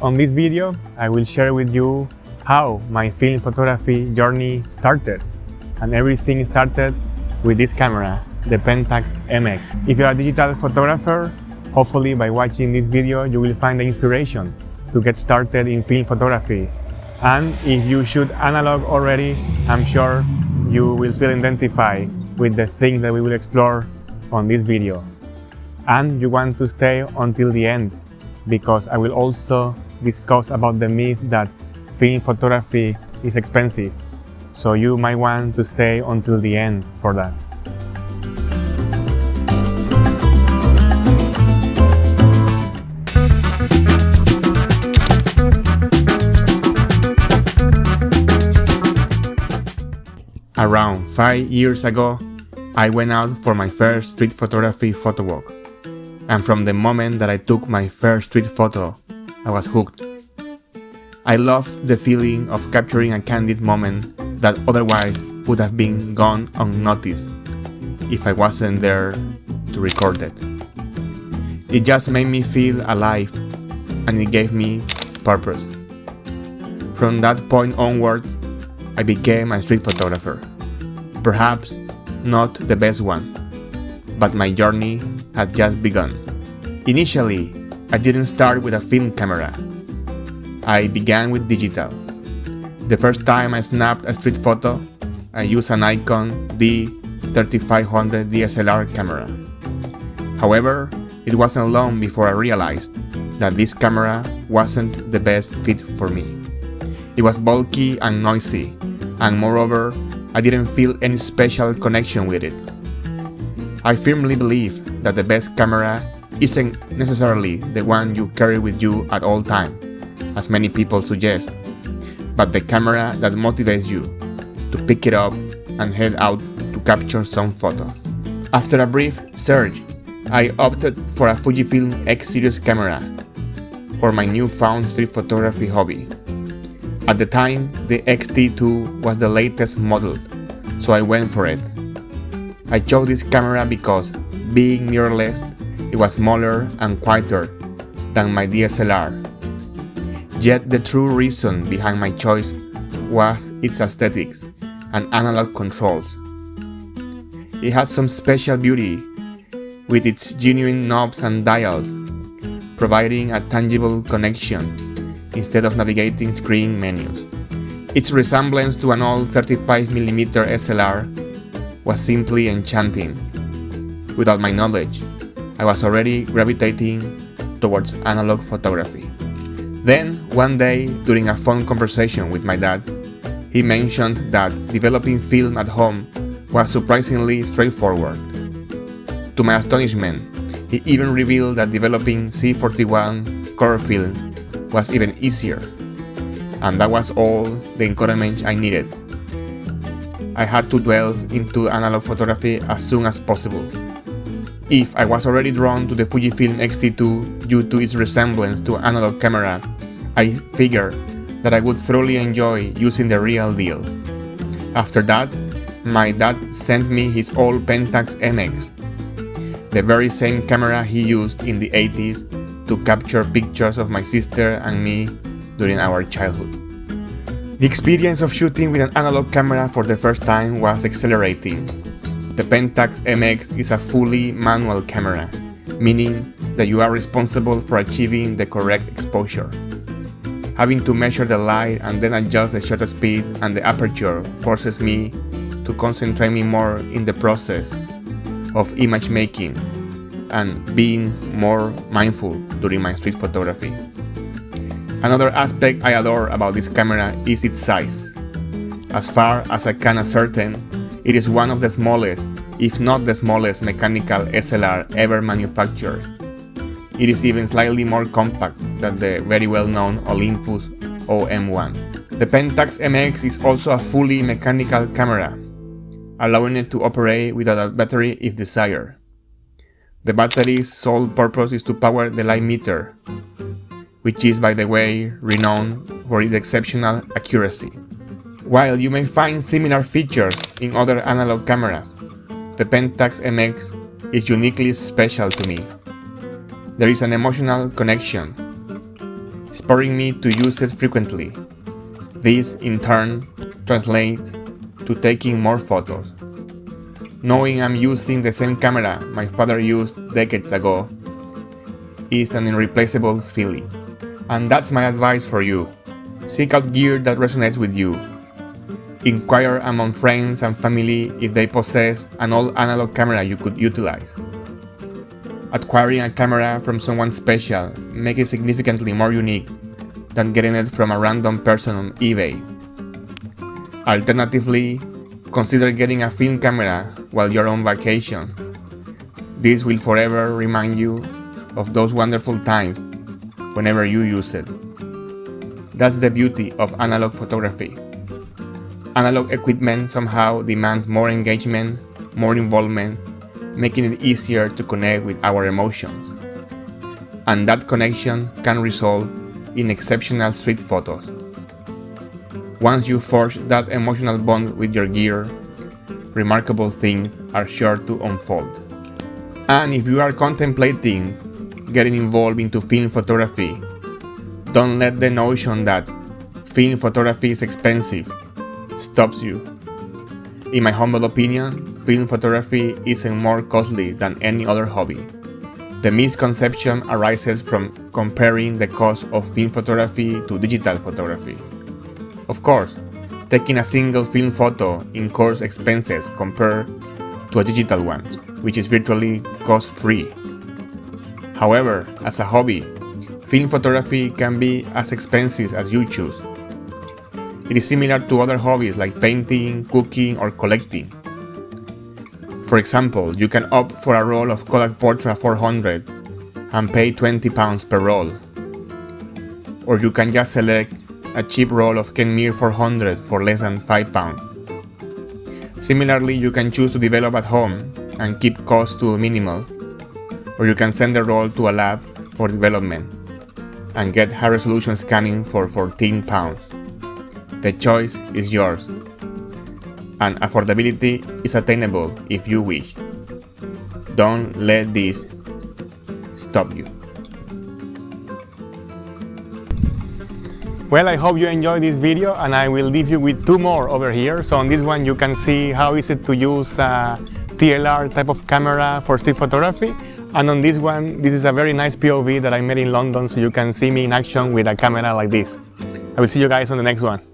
On this video, I will share with you how my film photography journey started. And everything started with this camera, the Pentax MX. If you're a digital photographer, hopefully by watching this video you will find the inspiration to get started in film photography. And if you shoot analog already, I'm sure you will feel identified with the things that we will explore on this video. And you want to stay until the end, because I will also discuss about the myth that film photography is expensive. So you might want to stay until the end for that. Around 5 years ago, I went out for my first street photography photo walk. And from the moment that I took my first street photo, I was hooked. I loved the feeling of capturing a candid moment that otherwise would have been gone unnoticed if I wasn't there to record it. It just made me feel alive, and it gave me purpose. From that point onward, I became a street photographer. Perhaps not the best one, but my journey had just begun. Initially, I didn't start with a film camera. I began with digital. The first time I snapped a street photo, I used an Nikon D3500 DSLR camera. However, it wasn't long before I realized that this camera wasn't the best fit for me. It was bulky and noisy, and moreover, I didn't feel any special connection with it. I firmly believe that the best camera isn't necessarily the one you carry with you at all times, as many people suggest, but the camera that motivates you to pick it up and head out to capture some photos. After a brief search, I opted for a Fujifilm X series camera for my newfound street photography hobby. At the time, the X-T2 was the latest model, so I went for it. I chose this camera because, being mirrorless, it was smaller and quieter than my DSLR. Yet the true reason behind my choice was its aesthetics and analog controls. It had some special beauty with its genuine knobs and dials, providing a tangible connection instead of navigating screen menus. Its resemblance to an old 35mm SLR was simply enchanting. Without my knowledge, I was already gravitating towards analog photography. Then, one day, during a phone conversation with my dad, he mentioned that developing film at home was surprisingly straightforward. To my astonishment, he even revealed that developing C41 color film was even easier, and that was all the encouragement I needed. I had to delve into analog photography as soon as possible. If I was already drawn to the Fujifilm X-T2 due to its resemblance to an analog camera, I figured that I would thoroughly enjoy using the real deal. After that, my dad sent me his old Pentax MX, the very same camera he used in the 80s to capture pictures of my sister and me during our childhood. The experience of shooting with an analog camera for the first time was exhilarating. The Pentax MX is a fully manual camera, meaning that you are responsible for achieving the correct exposure. Having to measure the light and then adjust the shutter speed and the aperture forces me to concentrate me more in the process of image making and being more mindful during my street photography. Another aspect I adore about this camera is its size. As far as I can ascertain, it is one of the smallest, if not the smallest, mechanical SLR ever manufactured. It is even slightly more compact than the very well-known Olympus OM1. The Pentax MX is also a fully mechanical camera, allowing it to operate without a battery if desired. The battery's sole purpose is to power the light meter, which is, by the way, renowned for its exceptional accuracy. While you may find similar features in other analog cameras, the Pentax MX is uniquely special to me. There is an emotional connection. spurring me to use it frequently. This, in turn, translates to taking more photos. Knowing I'm using the same camera my father used decades ago is an irreplaceable feeling. And that's my advice for you. Seek out gear that resonates with you. Inquire among friends and family if they possess an old analog camera you could utilize. Acquiring a camera from someone special makes it significantly more unique than getting it from a random person on eBay. Alternatively, consider getting a film camera while you're on vacation. This will forever remind you of those wonderful times whenever you use it. That's the beauty of analog photography. Analog equipment somehow demands more engagement, more involvement, making it easier to connect with our emotions. And that connection can result in exceptional street photos. Once you forge that emotional bond with your gear, remarkable things are sure to unfold. And if you are contemplating getting involved into film photography, don't let the notion that film photography is expensive stops you. In my humble opinion, film photography isn't more costly than any other hobby. The misconception arises from comparing the cost of film photography to digital photography. Of course, taking a single film photo incurs expenses compared to a digital one, which is virtually cost-free. However, as a hobby, film photography can be as expensive as you choose. It is similar to other hobbies like painting, cooking, or collecting. For example, you can opt for a roll of Kodak Portra 400 and pay £20 per roll. Or you can just select a cheap roll of Kenmir 400 for less than £5. Similarly, you can choose to develop at home and keep costs to a minimal, or you can send the roll to a lab for development and get high-resolution scanning for £14. The choice is yours, and affordability is attainable if you wish. Don't let this stop you. Well, I hope you enjoyed this video, and I will leave you with two more over here. So on this one you can see how easy to use a TLR type of camera for street photography, and on this one, this is a very nice POV that I made in London, so you can see me in action with a camera like this. I will see you guys on the next one.